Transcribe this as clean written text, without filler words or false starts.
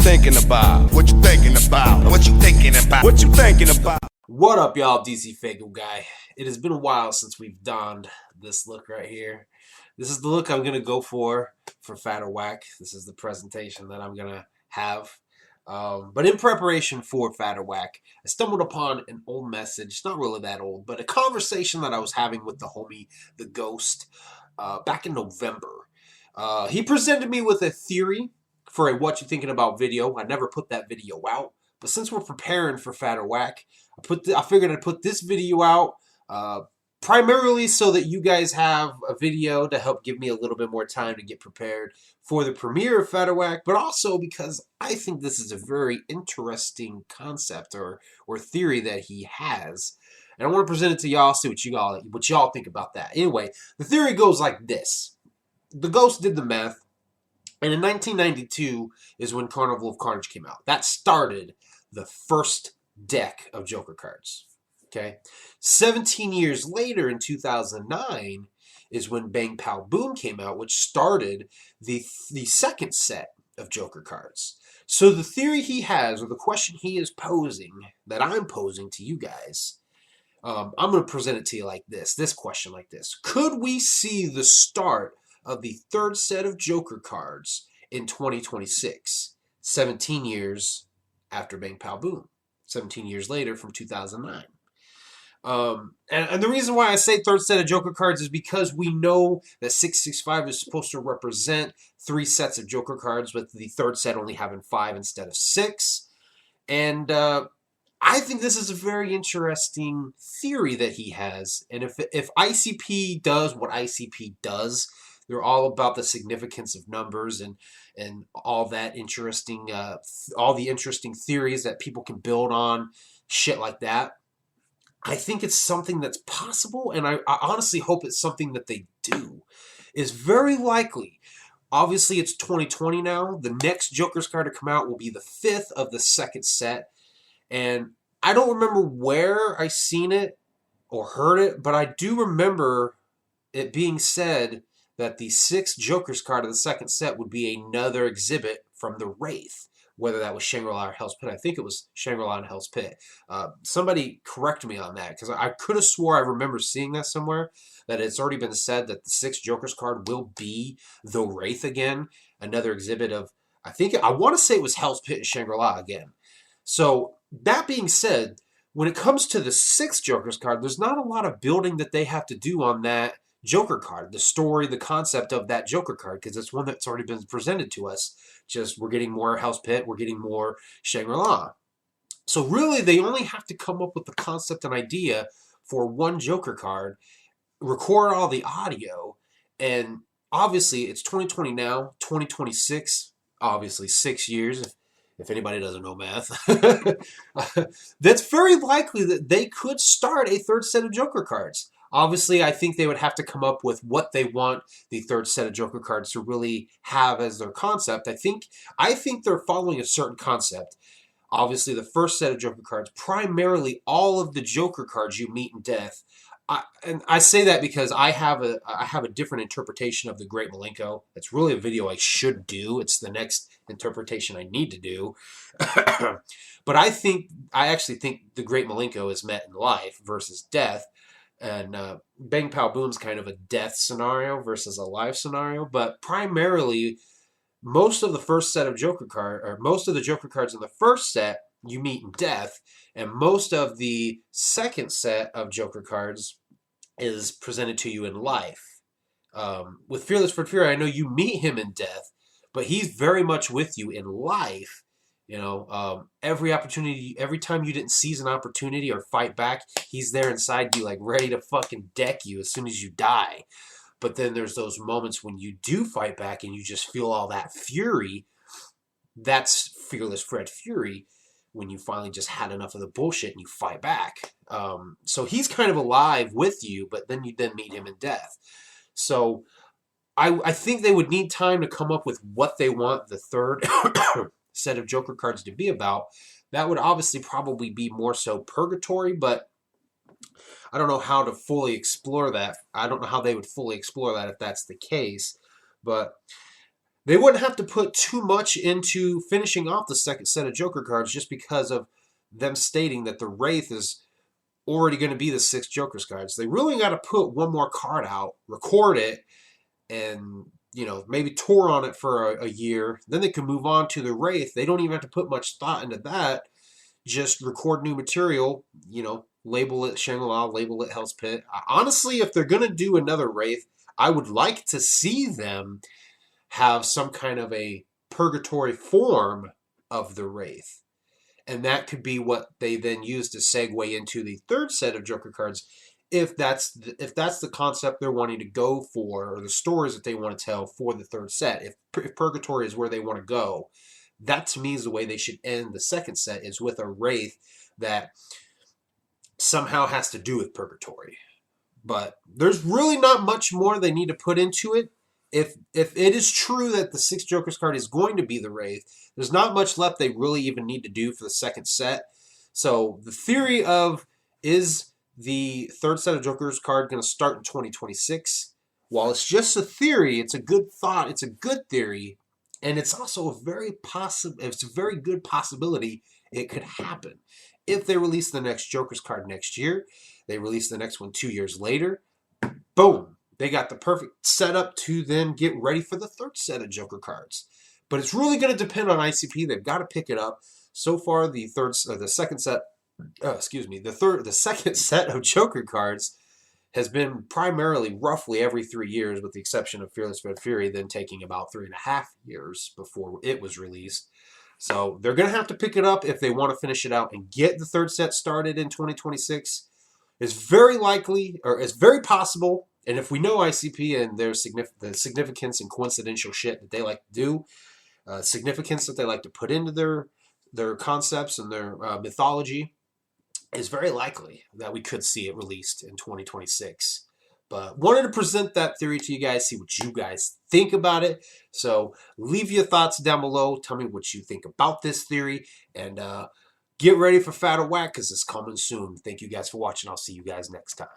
thinking about? What you thinking about? What you thinking about? What you thinking about? What up, y'all? DCFAYGOGUY. It has been a while since we've donned this look right here. This is the look I'm going to go for Fat or Whack. This is the presentation that I'm going to have. But in preparation for Fat or Whack, I stumbled upon an old message. It's not really that old, but a conversation that I was having with the homie, the Ghost, back in November. He presented me with a theory for a What You Thinking About video. I never put that video out. But since we're preparing for Fat or Whack, I figured I'd put this video out primarily so that you guys have a video to help give me a little bit more time to get prepared for the premiere of Fat or Whack, but also because I think this is a very interesting concept or theory that he has. And I want to present it to y'all, see what y'all think about that. Anyway, the theory goes like this. The Ghost did the math, and in 1992 is when Carnival of Carnage came out. That started the first deck of Joker cards. Okay, 17 years later, in 2009, is when Bang Pow Boom came out, which started the second set of Joker cards. So the theory he has, or the question he is posing, that I'm posing to you guys, I'm going to present it to you like this. This question like this: could we see the start of the third set of Joker cards in 2026, 17 years after Bang Pow Boom, 17 years later from 2009? And the reason why I say third set of Joker cards is because we know that 665 is supposed to represent 3 sets of Joker cards, with the third set only having 5 instead of 6. And I think this is a very interesting theory that he has. And if ICP does what ICP does, they're all about the significance of numbers and all that interesting, all the interesting theories that people can build on, shit like that. I think it's something that's possible, and I honestly hope it's something that they do. It's very likely. Obviously, it's 2020 now. The next Joker's card to come out will be the 5th of the second set. And I don't remember where I seen it or heard it, but I do remember it being said that the 6th Joker's card of the second set would be another exhibit from the Wraith. Whether that was Shangri-La or Hell's Pit. I think it was Shangri-La and Hell's Pit. Somebody correct me on that, because I could have swore I remember seeing that somewhere, that it's already been said that the 6th Joker's card will be the Wraith again. Another exhibit of, I want to say it was Hell's Pit and Shangri-La again. So, that being said, when it comes to the 6th Joker's card, there's not a lot of building that they have to do on that Joker card, the story, the concept of that Joker card, because it's one that's already been presented to us. Just we're getting more Hell's Pit, we're getting more Shangri-La. So really, they only have to come up with the concept and idea for one Joker card, record all the audio, and obviously it's 2020 now, 2026, obviously 6 years, if anybody doesn't know math. That's very likely that they could start a third set of Joker cards. Obviously, I think they would have to come up with what they want the third set of Joker cards to really have as their concept. I think they're following a certain concept. Obviously, the first set of Joker cards, primarily all of the Joker cards you meet in death. And I say that because I have a different interpretation of the Great Malenko. It's really a video I should do. It's the next interpretation I need to do. But I actually think the Great Malenko is met in life versus death. And Bang Pow Boom's kind of a death scenario versus a life scenario. But primarily, most of the first set of Joker cards, or most of the Joker cards in the first set, you meet in death. And most of the second set of Joker cards is presented to you in life. With Fearless for Fury, I know you meet him in death, but he's very much with you in life. You know, every opportunity, every time you didn't seize an opportunity or fight back, he's there inside you, like ready to fucking deck you as soon as you die. But then there's those moments when you do fight back and you just feel all that fury. That's Fearless Fred Fury, when you finally just had enough of the bullshit and you fight back. So he's kind of alive with you, but then you meet him in death. So I think they would need time to come up with what they want the third set of Joker cards to be about. That would obviously probably be more so Purgatory, but I don't know how to fully explore that. I don't know how they would fully explore that if that's the case. But they wouldn't have to put too much into finishing off the second set of Joker cards just because of them stating that the Wraith is already going to be the 6 Joker's cards. They really got to put one more card out, record it, and maybe tour on it for a year. Then they can move on to the Wraith. They don't even have to put much thought into that. Just record new material, label it Shangri-La, label it Hell's Pit. Honestly, if they're going to do another Wraith, I would like to see them have some kind of a purgatory form of the Wraith. And that could be what they then use to segue into the third set of Joker cards, if that's the concept they're wanting to go for, or the stories that they want to tell for the third set. If Purgatory is where they want to go, that to me is the way they should end the second set, is with a Wraith that somehow has to do with Purgatory. But there's really not much more they need to put into it. If it is true that the 6 Jokers card is going to be the Wraith, there's not much left they really even need to do for the second set. So the theory of, is the third set of Jokers card going to start in 2026? While it's just a theory, it's a good thought, it's a good theory, and it's also a very good possibility it could happen. If they release the next Jokers card next year, they release the next one 2 years later, boom, they got the perfect setup to then get ready for the third set of Joker cards. But it's really going to depend on ICP. They've got to pick it up. So far, the second set of Joker cards has been primarily roughly every 3 years, with the exception of Fearless Red Fury, then taking about 3.5 years before it was released. So they're going to have to pick it up if they want to finish it out and get the third set started in 2026. It's very likely, or it's very possible, and if we know ICP and their the significance and coincidental shit that they like to do, significance that they like to put into their concepts and their mythology, is very likely that we could see it released in 2026. But wanted to present that theory to you guys, see what you guys think about it. So leave your thoughts down below. Tell me what you think about this theory. And get ready for Fat or Whack, because it's coming soon. Thank you guys for watching. I'll see you guys next time.